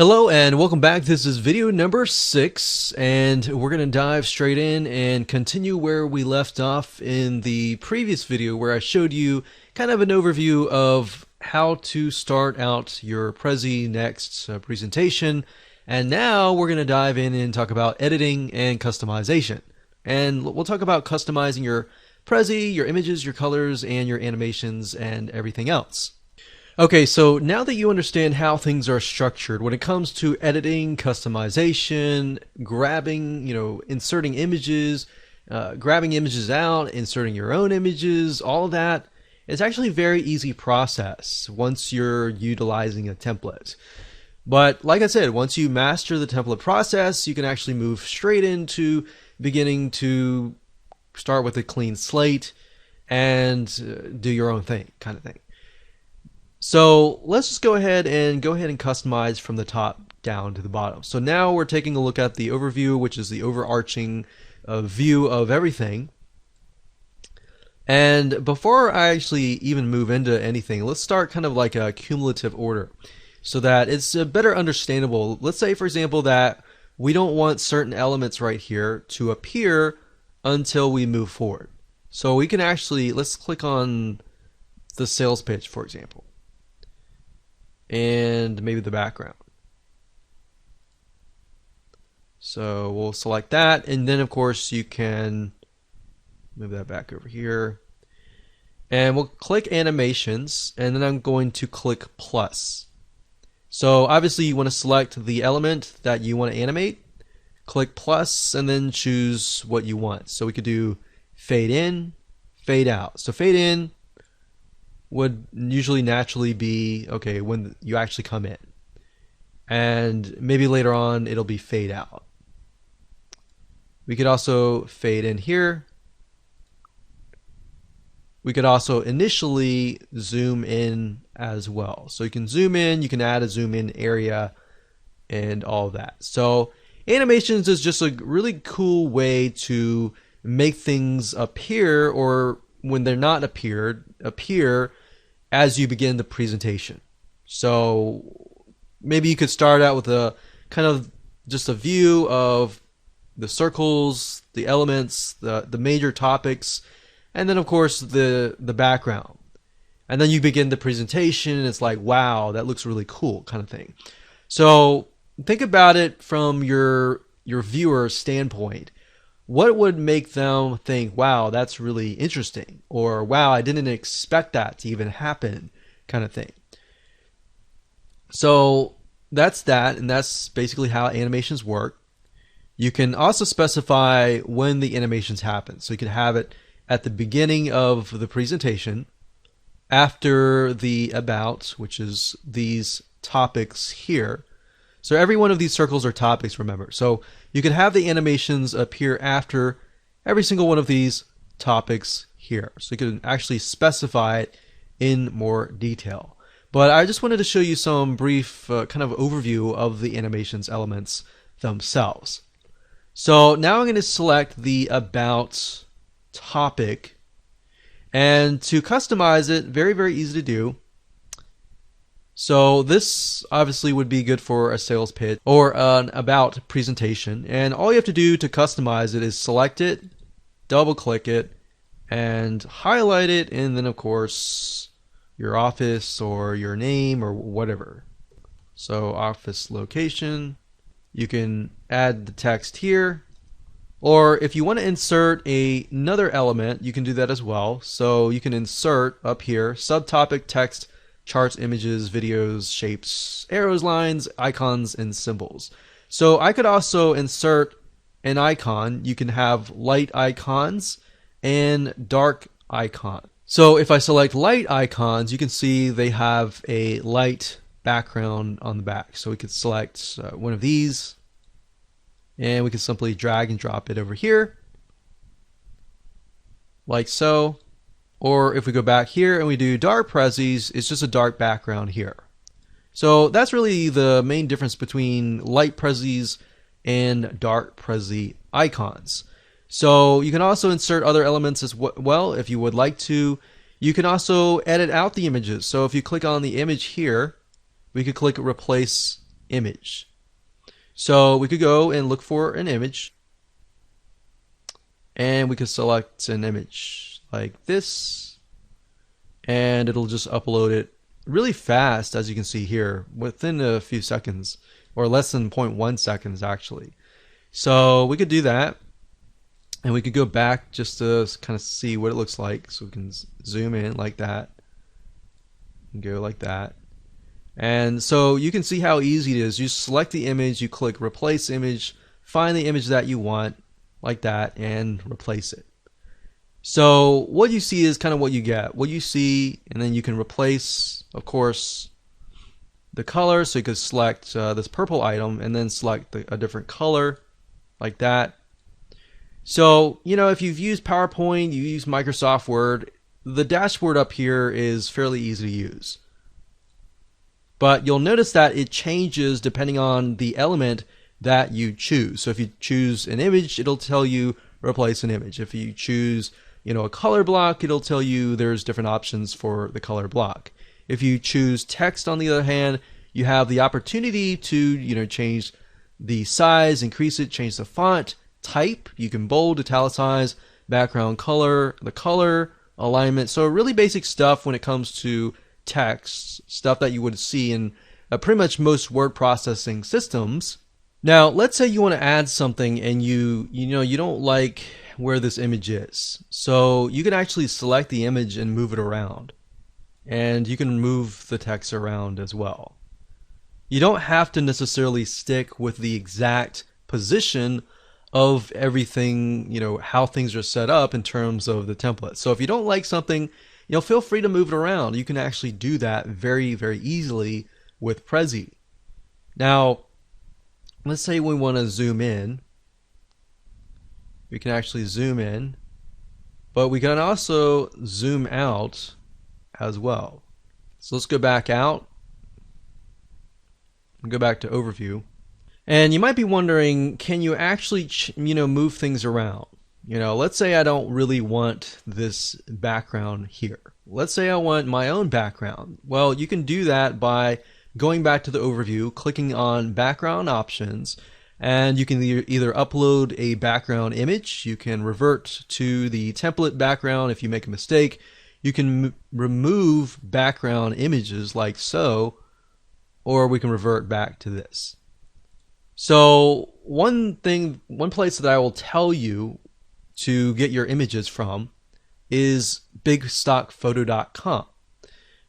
Hello and welcome back. This is video number 6 and we're going to dive straight in and continue where we left off in the previous video where I showed you kind of an overview of how to start out your Prezi Next presentation. And now we're going to dive in and talk about editing and customization. And we'll talk about customizing your Prezi, your images, your colors, and your animations and everything else. Okay, so now that you understand how things are structured when it comes to editing, customization, grabbing, inserting images, grabbing images out, inserting your own images, all of that, it's actually a very easy process once you're utilizing a template. But like I said, once you master the template process, you can actually move straight into beginning to start with a clean slate and do your own thing, kind of thing. So let's just go ahead and customize from the top down to the bottom. So now we're taking a look at the overview, which is the overarching view of everything. And before I actually even move into anything, let's start kind of like a cumulative order so that it's better understandable. Let's say, for example, that we don't want certain elements right here to appear until we move forward. So we can actually, let's click on the sales pitch, for example, and maybe the background. So we'll select that, and then of course you can move that back over here, and we'll click animations, and then I'm going to click plus. So obviously you want to select the element that you want to animate, click plus, and then choose what you want. So we could do fade in, fade out. So fade in would usually naturally be okay when you actually come in, and maybe later on it'll be fade out. We could also fade in here. We could also initially zoom in as well. So you can zoom in, you can add a zoom in area and all that. So animations is just a really cool way to make things appear, or when they're not appear as you begin the presentation. So maybe you could start out with a kind of just a view of the circles, the elements, the major topics, and then of course the background. And then you begin the presentation and it's like, wow, that looks really cool, kind of thing. So think about it from your viewer's standpoint. What would make them think, wow, that's really interesting, or wow, I didn't expect that to even happen, kind of thing. So that's that, and that's basically how animations work. You can also specify when the animations happen. So you can have it at the beginning of the presentation, after the about, which is these topics here. So every one of these circles are topics, remember. So you can have the animations appear after every single one of these topics here. So you can actually specify it in more detail. But I just wanted to show you some brief kind of overview of the animations elements themselves. So now I'm going to select the about topic. And to customize it, very, very easy to do. So this obviously would be good for a sales pitch or an about presentation. And all you have to do to customize it is select it, double click it, and highlight it, and then of course your office or your name or whatever. So office location, you can add the text here. Or if you want to insert another element, you can do that as well. So you can insert up here, subtopic text, charts, images, videos, shapes, arrows, lines, icons, and symbols. So I could also insert an icon. You can have light icons and dark icons. So if I select light icons, you can see they have a light background on the back. So we could select one of these, and we can simply drag and drop it over here, like so. Or if we go back here and we do dark Prezis, it's just a dark background here. So that's really the main difference between light Prezis and dark Prezi icons. So you can also insert other elements as well if you would like to. You can also edit out the images. So if you click on the image here, we could click replace image. So we could go and look for an image, and we could select an image like this, and it'll just upload it really fast, as you can see here, within a few seconds, or less than 0.1 seconds actually. So we could do that, and we could go back just to kind of see what it looks like. So we can zoom in like that and go like that. And so you can see how easy it is. You select the image, you click replace image, find the image that you want like that, and replace it. So what you see is kind of what you get. What you see, and then you can replace, of course, the color. So you could select this purple item and then select a different color like that. So, you know, if you've used PowerPoint, you use Microsoft Word, the dashboard up here is fairly easy to use. But you'll notice that it changes depending on the element that you choose. So if you choose an image, it'll tell you replace an image. If you choose, you know, a color block, it'll tell you there's different options for the color block. If you choose text, on the other hand, you have the opportunity to, you know, change the size, increase it, change the font type. You can bold, italicize, background color, the color, alignment. So really basic stuff when it comes to text, stuff that you would see in pretty much most word processing systems. Now, let's say you want to add something and you don't like where this image is. So you can actually select the image and move it around. And you can move the text around as well. You don't have to necessarily stick with the exact position of everything, you know, how things are set up in terms of the template. So if you don't like something, you know, feel free to move it around. You can actually do that very, very easily with Prezi. Now, let's say we want to zoom in. We can actually zoom in, but we can also zoom out as well. So let's go back out and go back to overview. And you might be wondering, can you actually, move things around? You know, let's say I don't really want this background here. Let's say I want my own background. Well, you can do that by going back to the overview, clicking on background options, and you can either upload a background image, you can revert to the template background if you make a mistake, you can remove background images like so, or we can revert back to this. So one place that I will tell you to get your images from is bigstockphoto.com.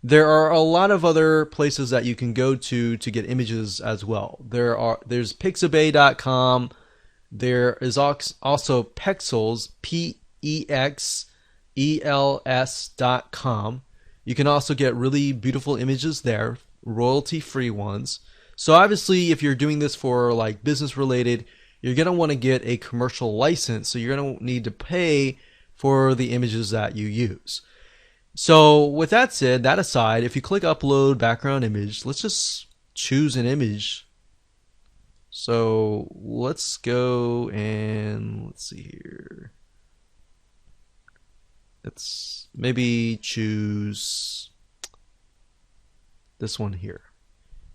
There are a lot of other places that you can go to get images as well. There's pixabay.com. There is also Pexels, PEXELS.com. You can also get really beautiful images there, royalty-free ones. So obviously, if you're doing this for like business related, you're going to want to get a commercial license. So you're going to need to pay for the images that you use. So with that said, that aside, if you click upload background image, let's just choose an image. So let's go and let's see here. Let's maybe choose this one here.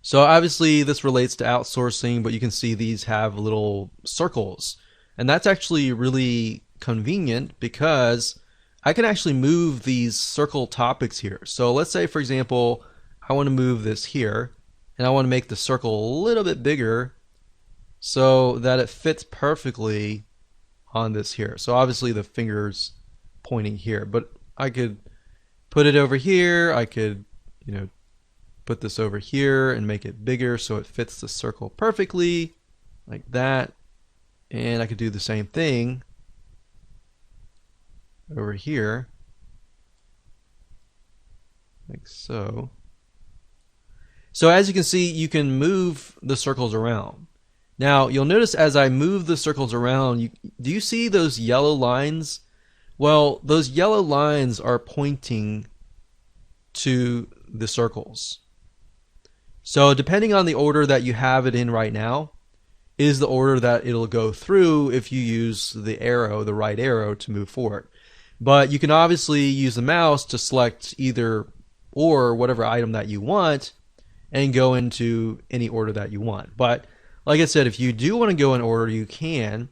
So obviously this relates to outsourcing, but you can see these have little circles. And that's actually really convenient because I can actually move these circle topics here. So let's say, for example, I want to move this here, and I want to make the circle a little bit bigger so that it fits perfectly on this here. So obviously the finger's pointing here, but I could put it over here. I could, put this over here and make it bigger so it fits the circle perfectly, like that. And I could do the same thing over here, like so. So as you can see, you can move the circles around. Now you'll notice as I move the circles around, do you see those yellow lines? Well, those yellow lines are pointing to the circles. So depending on the order that you have it in right now is the order that it'll go through if you use the arrow, the right arrow, to move forward. But you can obviously use the mouse to select either or whatever item that you want, and go into any order that you want. But like I said, if you do want to go in order, you can.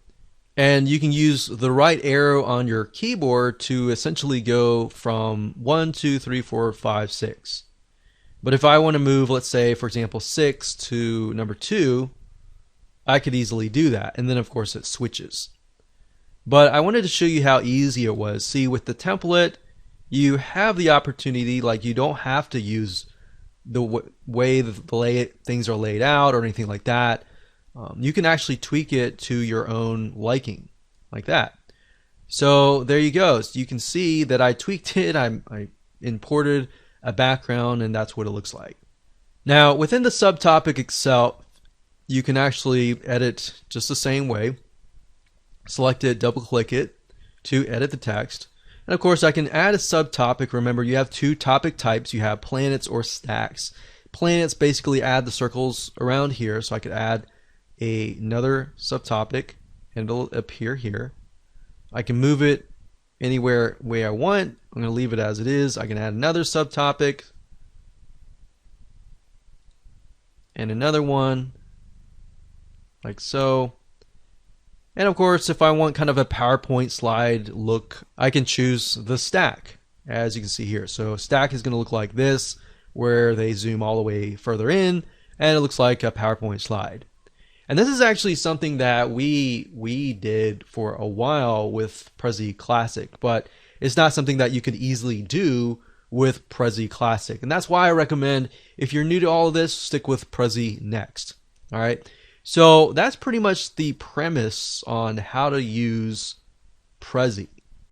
And you can use the right arrow on your keyboard to essentially go from 1, 2, 3, 4, 5, 6. But if I want to move, let's say, for example, 6 to number 2, I could easily do that. And then, of course, it switches. But I wanted to show you how easy it was. See, with the template, you have the opportunity, like you don't have to use the way the things are laid out or anything like that. You can actually tweak it to your own liking, like that. So there you go. So you can see that I tweaked it. I imported a background, and that's what it looks like. Now, within the subtopic itself, you can actually edit just the same way. Select it, double click it to edit the text. And of course, I can add a subtopic. Remember, you have two topic types. You have planets or stacks. Planets basically add the circles around here, so I could add another subtopic and it'll appear here. I can move it anywhere way I want. I'm going to leave it as it is. I can add another subtopic and another one like so. And of course, if I want kind of a PowerPoint slide look, I can choose the stack, as you can see here. So stack is going to look like this, where they zoom all the way further in, and it looks like a PowerPoint slide. And this is actually something that we did for a while with Prezi Classic, but it's not something that you could easily do with Prezi Classic. And that's why I recommend, if you're new to all of this, stick with Prezi Next. All right. So that's pretty much the premise on how to use Prezi.